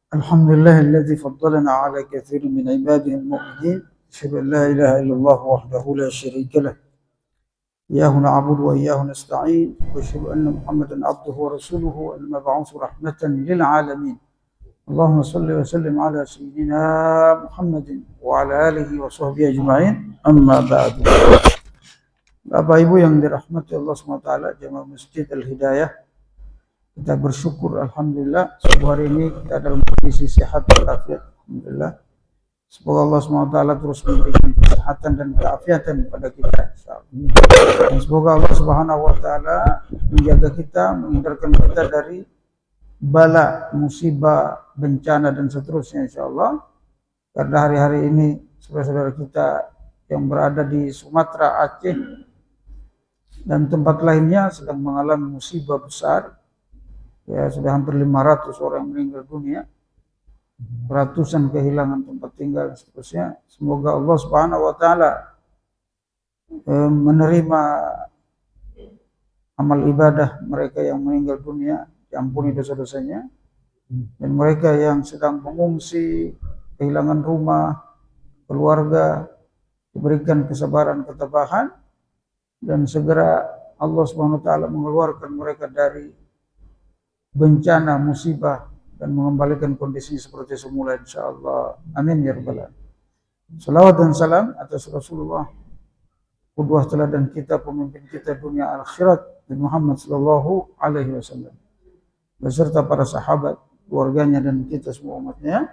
الحمد لله الذي فضلنا على كثير من عباده المؤمنين. أشهد أن لا إله إلا الله وحده لا شريك له، إياه نعبد وإياه نستعين، وأشهد أن محمدا عبده ورسوله المبعوث رحمة للعالمين. اللهم صل وسلم على سيدنا محمد وعلى آله وصحبه أجمعين. أما بعد. Bapak Ibu yang dirahmati Allah SWT, jemaah Masjid Al-Hidayah, kita bersyukur alhamdulillah subuh hari ini kita dalam kondisi sehat walafiat. Alhamdulillah. Semoga Allah SWT terus memberikan kesehatan dan keafiatan kepada kita. Dan semoga Allah Subhanahu wa taala menjaga kita, menghindarkan kita dari bala, musibah, bencana dan seterusnya insyaallah. Karena hari-hari ini saudara-saudara kita yang berada di Sumatera, Aceh dan tempat lainnya sedang mengalami musibah besar. Ya, sudah hampir 500 orang meninggal dunia, ratusan kehilangan tempat tinggal dan seterusnya. Semoga Allah Subhanahu wa taala menerima amal ibadah mereka yang meninggal dunia, diampuni dosa-dosanya, dan mereka yang sedang mengungsi, kehilangan rumah, keluarga, diberikan kesabaran, ketabahan, dan segera Allah Subhanahu wa taala mengeluarkan mereka dari bencana, musibah, dan mengembalikan kondisi seperti semula insyaallah. Amin ya rabbal alamin. Salawat dan salam atas Rasulullah, qudwah teladan kita, pemimpin kita dunia akhirat, Muhammad sallallahu alaihi wasallam, beserta para sahabat, keluarganya, dan kita semua umatnya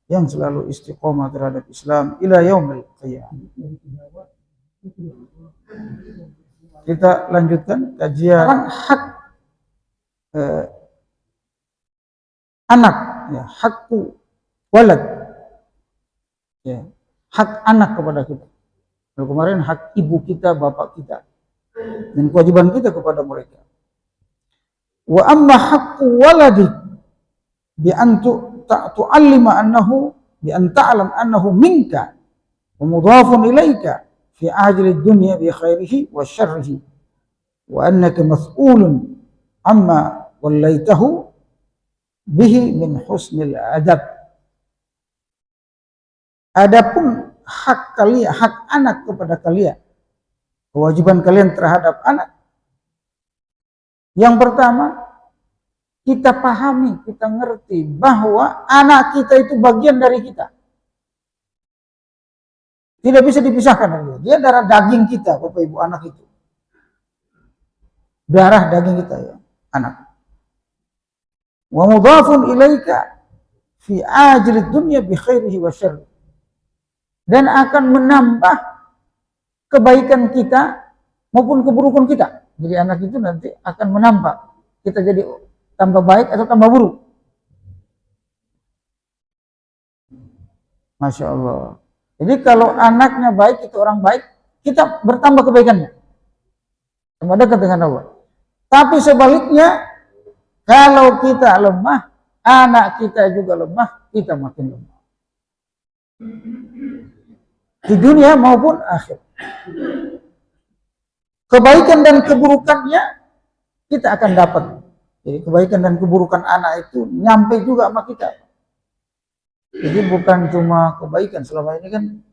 yang selalu istiqomah terhadap Islam ila yaumil qiyamah. Kita lanjutkan kajian hak anak, ya, hakku walad, ya, hak anak kepada kita. Lalu kemarin hak ibu kita, bapak kita, dan kewajiban kita kepada mereka. Wa amma haqqu waladi bi an tu'allima annahu bi an ta'lam annahu minka wa mudhafun ilaika fi ajli dunya bi khairihi wa syarrihi wa annaka mas'ulun amma wallaitahu bihi min husnil adab. Adapun hak kalian, hak anak kepada kalian, kewajiban kalian terhadap anak, yang pertama, kita pahami, kita ngerti bahwa anak kita itu bagian dari kita, tidak bisa dipisahkan dari dia. Dia darah daging kita, Bapak Ibu. Anak itu darah daging kita, ya, anak. Wa mudhafun ilaika fi ajli dunya bi khairihi wa syarri, dan akan menambah kebaikan kita maupun keburukan kita. Jadi anak itu nanti akan menambah kita jadi tambah baik atau tambah buruk. Masya Allah. Jadi kalau anaknya baik, itu orang baik, kita bertambah kebaikannya, tambah dekat dengan Allah. Tapi sebaliknya, kalau kita lemah, anak kita juga lemah, kita makin lemah. Di dunia maupun akhir. Kebaikan dan keburukannya kita akan dapat. Jadi kebaikan dan keburukan anak itu nyampe juga sama kita. Jadi bukan cuma kebaikan. Selama ini kan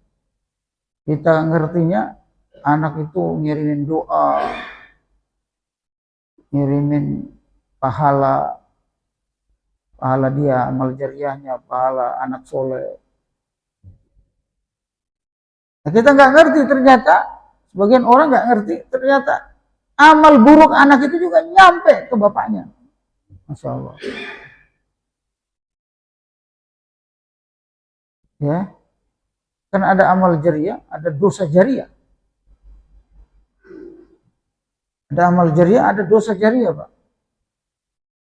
kita ngertinya anak itu ngirimin doa, ngirimin pahala dia, amal jariahnya, pahala anak soleh. Nah, kita nggak ngerti ternyata, sebagian orang nggak ngerti ternyata amal buruk anak itu juga nyampe ke bapaknya. Masya Allah. Ya, kan ada amal jariah, ada dosa jariah. Ada amal jariah, ada dosa jariah, Pak.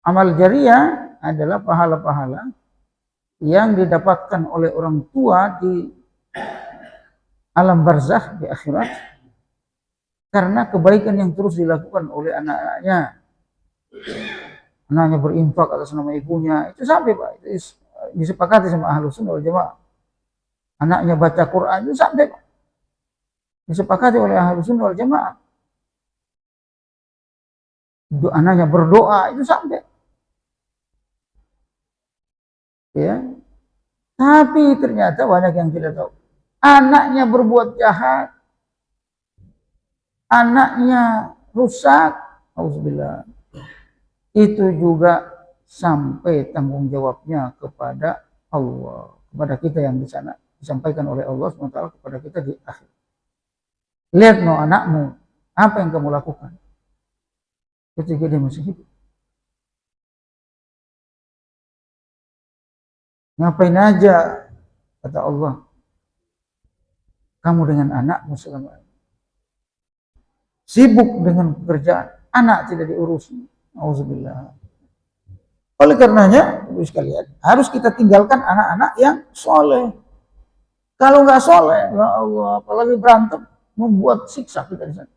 Amal jariah adalah pahala-pahala yang didapatkan oleh orang tua di alam barzakh, di akhirat, karena kebaikan yang terus dilakukan oleh anak-anaknya. Anaknya berinfak atas nama ibunya, itu sampai, Pak. Itu disepakati sama Ahlus Sunnah wal Jamaah. Anaknya baca Quran, itu sampai, Pak. Disepakati oleh Ahlus Sunnah wal Jamaah. Anaknya berdoa, itu sampai. ya. Tapi ternyata banyak yang tidak tahu. Anaknya berbuat jahat, anaknya rusak, auzubillah. Itu juga sampai tanggung jawabnya kepada Allah, kepada kita yang di sana, disampaikan oleh Allah SWT kepada kita di akhir. Lihat no anakmu, apa yang kamu lakukan ketika dia masih hidup. Ngapain aja, kata Allah, kamu dengan anakmu selama sibuk dengan pekerjaan, anak tidak diurusi. Auzubillah. Oleh karenanya, ibu sekalian, harus kita tinggalkan anak-anak yang soleh. Kalau nggak soleh, ya Allah, apalagi berantem, membuat siksa kita di sana.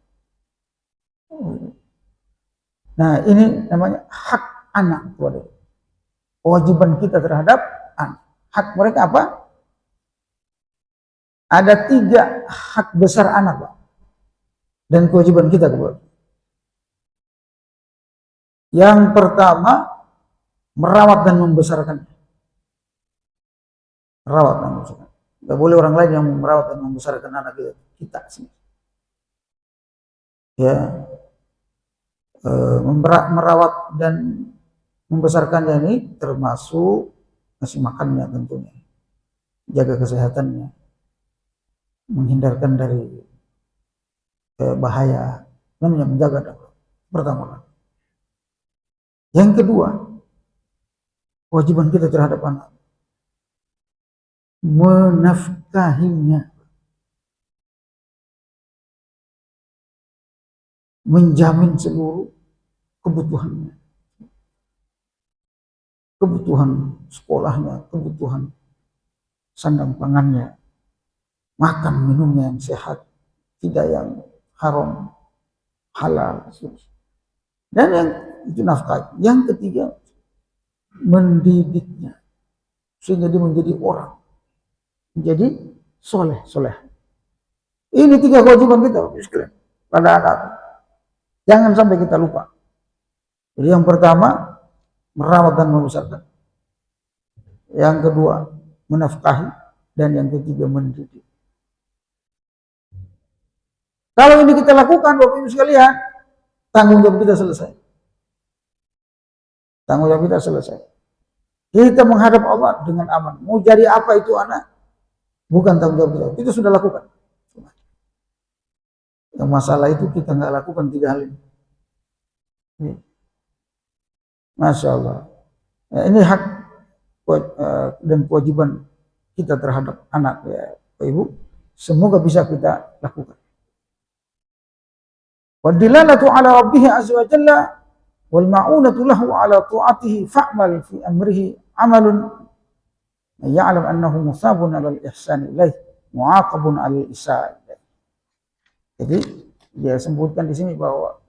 Nah, ini namanya hak anak. Kewajiban kita terhadap anak. Hak mereka apa? Ada 3 hak besar anak, Pak. Dan kewajiban kita kepada. Yang pertama, merawat dan membesarkan. Merawat dan membesarkan. Tidak boleh orang lain yang merawat dan membesarkan anak kita sih. Ya, merawat dan membesarkannya ini termasuk ngasih makannya tentunya, jaga kesehatannya, menghindarkan dari bahaya, namanya menjaga. Pertama. Yang kedua, kewajiban kita terhadap anak, menafkahinya, menjamin seluruh kebutuhannya, kebutuhan sekolahnya, kebutuhan sandang pangannya, makan minumnya yang sehat, tidak yang haram, halal. Dan yang itu nafkah. Yang ketiga, mendidiknya sehingga dia menjadi orang, menjadi soleh. Ini 3 kewajiban kita pada anak. Jangan sampai kita lupa. Jadi yang pertama, merawat dan membesarkan. Yang kedua, menafkahi. Dan yang ketiga, mendidik. Kalau ini kita lakukan, Bapak Ibu sekalian, tanggung jawab kita selesai. Tanggung jawab kita selesai. Kita menghadap Allah dengan aman. Mau jadi apa itu anak, bukan tanggung jawab kita. Kita sudah lakukan. Yang masalah itu kita nggak lakukan 3 hal ini. Masya Allah. Ini hak dan kewajiban kita terhadap anak, ya Pak Ibu. Semoga bisa kita lakukan. Wadilalatu ala rabbihi azza wa jalla wal ma'unatu lahu ala ta'atihi fa'mal fi amrihi amalun ya'lam annahu musabun ala al-ihsan ilaih mu'aqabun ala al-isa'id. Jadi dia sebutkan di sini bahwa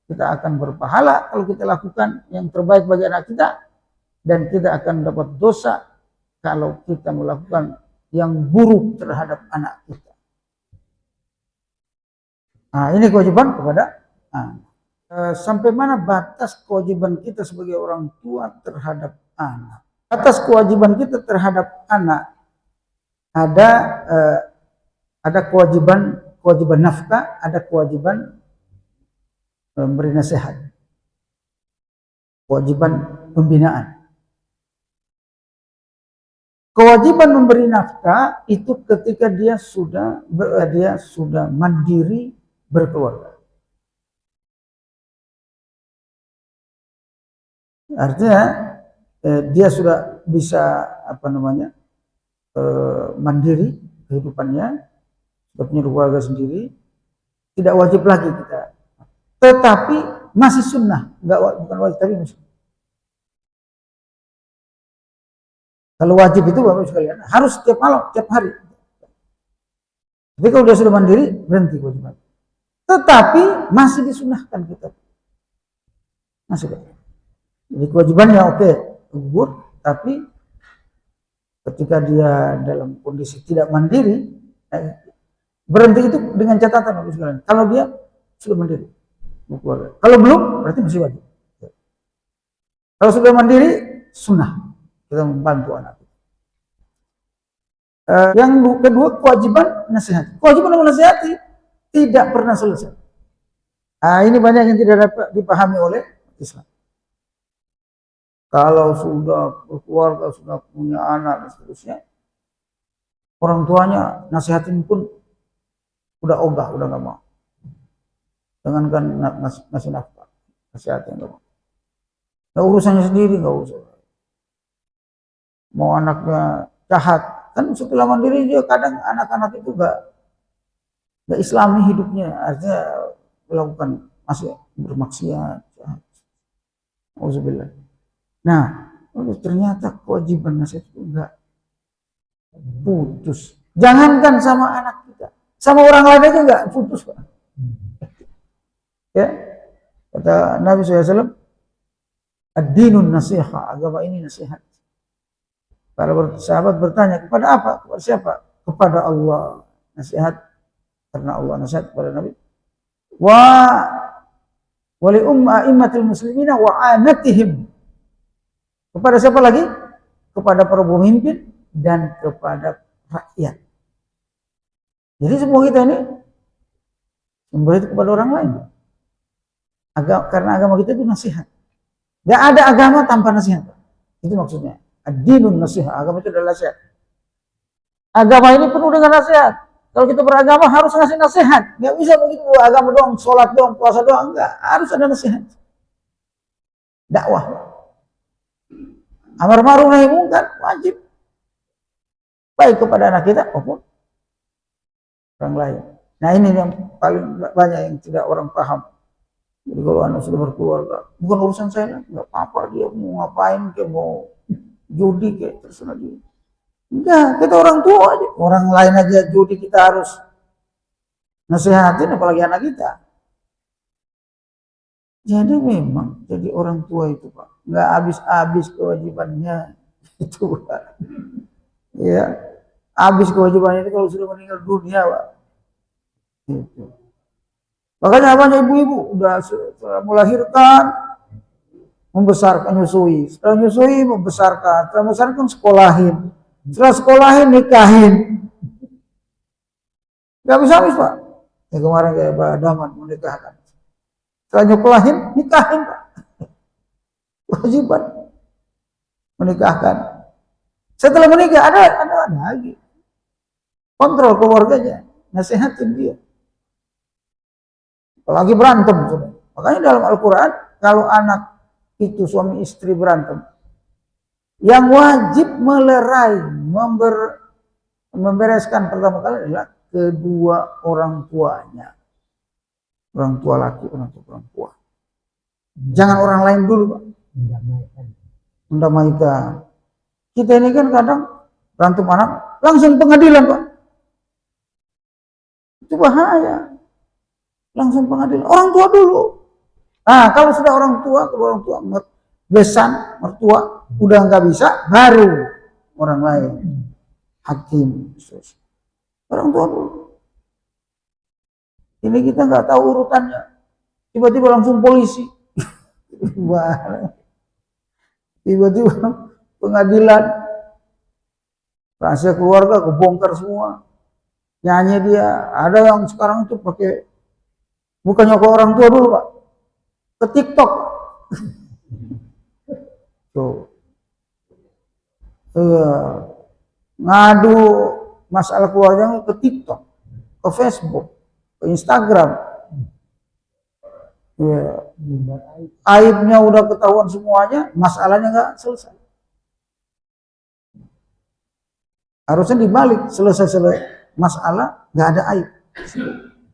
kita akan berpahala kalau kita lakukan yang terbaik bagi anak kita, dan kita akan dapat dosa kalau kita melakukan yang buruk terhadap anak kita. Nah, ini kewajiban kepada anak. Sampai mana batas kewajiban kita sebagai orang tua terhadap anak? Batas kewajiban kita terhadap anak ada kewajiban nafkah, ada kewajiban memberi nasihat, kewajiban pembinaan. Kewajiban memberi nafkah itu ketika dia sudah mandiri berkeluarga. Artinya dia sudah bisa mandiri kehidupannya, sudah punya keluarga sendiri, tidak wajib lagi kita. Tetapi masih sunnah, bukan wajib tapi masih. Kalau wajib itu Bapak sekalian harus setiap malam, setiap hari. Tapi kalau dia sudah mandiri, berhenti kewajiban. Tetapi masih disunahkan kita. Masih. Jadi kewajibannya oke, gugur, tapi ketika dia dalam kondisi tidak mandiri, berhenti itu dengan catatan Bapak sekalian. Kalau dia sudah mandiri, kalau belum berarti masih wajib. Kalau sudah mandiri, sunnah kita membantu anak kita. Yang kedua, kewajiban nasihat. Kewajiban menasihati tidak pernah selesai. Ini banyak yang tidak dapat dipahami oleh Islam. Kalau sudah berkeluarga, sudah punya anak dan seterusnya, orang tuanya nasihatin pun udah ogah, udah nggak mau. Jangankan ngasih nafkah, nasihatin nggak mau. Nah, urusannya sendiri nggak usah. Mau anaknya jahat, kan setelah mandiri dia kadang anak-anak itu nggak Islami hidupnya, artinya melakukan masih bermaksiat. Auzubillah. Nah, ternyata kewajiban nasihat itu enggak putus. Jangankan sama anak kita, sama orang lain aja enggak putus, Pak. Ya, kata Nabi SAW, ad-dinun nasiha, agama ini nasihat. Para sahabat bertanya, kepada apa? Kepada siapa? Kepada Allah. Nasihat karena Allah, nasihat kepada Nabi. Wali a'immatil muslimina wa amatihim. Kepada siapa lagi? Kepada para pemimpin dan kepada rakyat. Jadi semua kita ini memberi itu kepada orang lain. Karena agama kita itu nasihat. Gak ada agama tanpa nasihat. Itu maksudnya. Ad-dinun nasihat. Agama itu adalah nasihat. Agama ini penuh dengan nasihat. Kalau kita beragama harus ngasih nasihat. Gak bisa begitu agama doang, sholat doang, puasa doang. Enggak. Harus ada nasihat. Dakwah. Amar ma'ruf nahi munkar wajib. Baik kepada anak kita maupun orang lain. Nah, ini yang paling banyak yang tidak orang paham. Jadi kalau anak sudah berkeluarga, bukan urusan saya, nggak apa-apa dia mau ngapain, dia mau judi kayak terserah dia. Enggak, kita orang tua aja. Orang lain aja judi kita harus nasihatin, apalagi anak kita. Jadi memang jadi orang tua itu, Pak, nggak habis-habis kewajibannya itu, Pak. Ya, habis kewajibannya itu kalau sudah meninggal dunia, Pak. Itu. Makanya banyak ibu-ibu udah melahirkan, membesarkan, nyusui. Setelah nyusui, membesarkan. Setelah membesarkan, sekolahin. Setelah sekolahin, nikahin. Gak bisa habis, Pak. Ya, kemarin kayak Pak Daman menikahkan. Setelah nyekolahin, nikahin, Pak. Wajiban menikahkan. Setelah menikah, ada lagi. Kontrol keluarganya. Nasihatin dia. Apalagi berantem. Makanya dalam Al-Quran, kalau anak itu suami istri berantem, yang wajib melerai, membereskan pertama kali adalah kedua orang tuanya. Orang tua laki, orang tua perempuan. Jangan orang lain dulu, Pak. Mendamaikan. Kita ini kan kadang berantem anak, langsung pengadilan, Pak. Itu bahaya. Langsung pengadilan. Orang tua dulu. Nah, kalau sudah orang tua, besan, mertua, udah nggak bisa, baru orang lain. Hakim. Orang tua dulu. Ini kita nggak tahu urutannya. Tiba-tiba langsung polisi. Tiba-tiba pengadilan. Rahasia keluarga kebongkar semua. Nyanyi dia. Ada yang sekarang itu pakai, bukannya ke orang tua dulu, Pak. Ke TikTok. Tuh. Ngadu masalah keluarganya ke TikTok, ke Facebook, ke Instagram. Ya. Aibnya udah ketahuan semuanya, masalahnya nggak selesai. Harusnya dibalik, selesai masalah, nggak ada aib.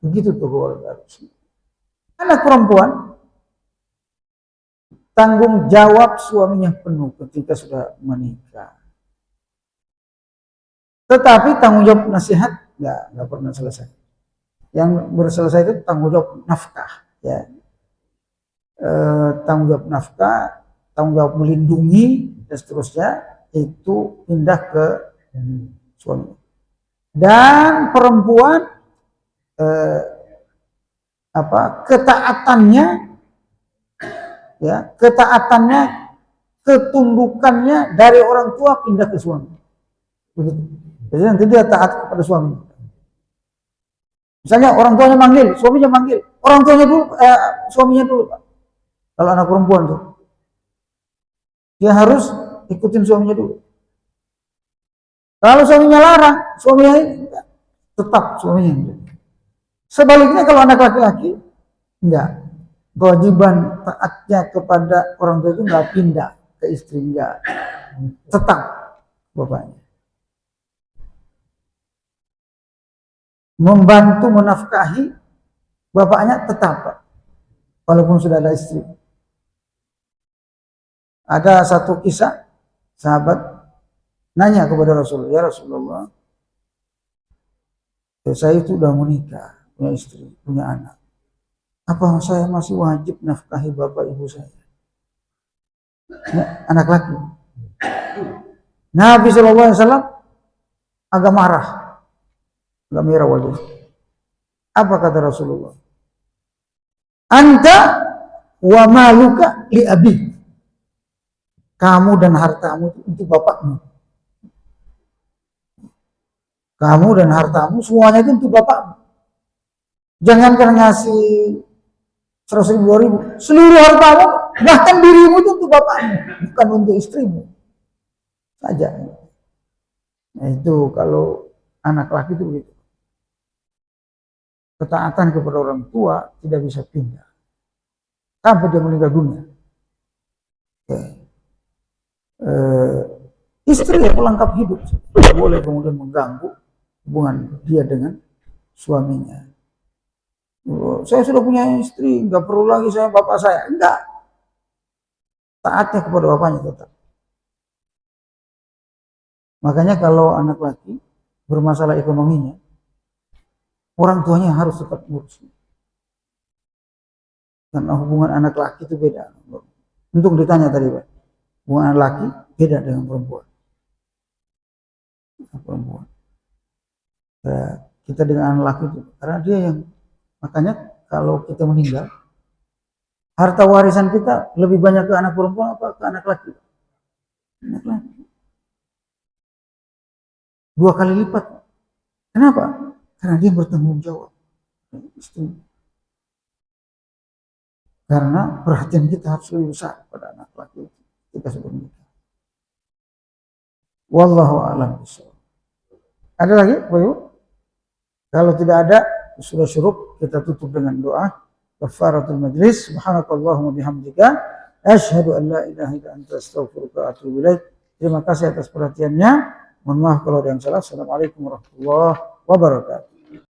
Begitu tuh keluarga harusnya. Anak perempuan, tanggung jawab suaminya penuh ketika sudah menikah. Tetapi tanggung jawab nasihat nggak pernah selesai. Yang berselesai itu tanggung jawab nafkah, ya. Tanggung jawab nafkah, tanggung jawab melindungi dan seterusnya itu pindah ke suami. Dan perempuan ketaatannya, ya, ketundukannya dari orang tua pindah ke suami. Begitu. Jadi nanti dia taat kepada suaminya. Misalnya orang tuanya manggil, suaminya manggil. Orang tuanya dulu, suaminya dulu, Pak. Kalau anak perempuan tuh. Dia harus ikutin suaminya dulu. Kalau suaminya larang, suaminya tetap suaminya. Sebaliknya kalau anak laki-laki, enggak. Kewajiban taatnya kepada orang tua itu enggak pindah ke istri, enggak. Tetap bapaknya. Membantu menafkahi bapaknya tetap, Pak. Walaupun sudah ada istri. Ada satu kisah, sahabat nanya kepada Rasulullah, ya Rasulullah, saya itu udah menikah, punya istri, punya anak. Apa saya masih wajib nafkahi bapak ibu saya? Anak laki. Nabi SAW agak marah, agak merah wajah. Apa kata Rasulullah? Anta wa maluka li abik. Kamu dan hartamu untuk bapakmu. Kamu dan hartamu semuanya itu untuk bapakmu. Jangan karena ngasih 100.000, 2.000, seluruh hartamu, bahkan dirimu itu untuk bapakmu, bukan untuk istrimu saja. Nah itu kalau anak laki itu begitu. Ketaatan kepada orang tua tidak bisa pindah sampai dia meninggal dunia. Istri yang pelengkap hidup, tidak boleh kemudian mengganggu hubungan dia dengan suaminya. Saya sudah punya istri, nggak perlu lagi saya bapak saya. Enggak. Taatnya kepada bapaknya tetap. Makanya kalau anak laki bermasalah ekonominya, orang tuanya harus tetap ngurus. Karena hubungan anak laki itu beda. Untuk ditanya tadi, Pak. Hubungan anak laki beda dengan perempuan. Kita dengan anak laki itu, karena dia yang, makanya kalau kita meninggal, harta warisan kita lebih banyak ke anak perempuan apa ke anak laki? Anak laki. 2 kali lipat. Kenapa? Karena dia bertanggung jawab. Karena perhatian kita harus lebih besar pada anak laki kita sebelum menikah. Wallahu a'lam bishawab. Ada lagi, Pak Ibu? Kalau tidak ada, sudah syuruk, kita tutup dengan doa kafaratul majlis. Subhanakallahumma bihamdika asyhadu an la ilaha illa anta astaghfiruka wa atubu ilaik. Terima kasih atas perhatiannya. Mohon maaf kalau ada yang salah. Assalamualaikum warahmatullahi wabarakatuh.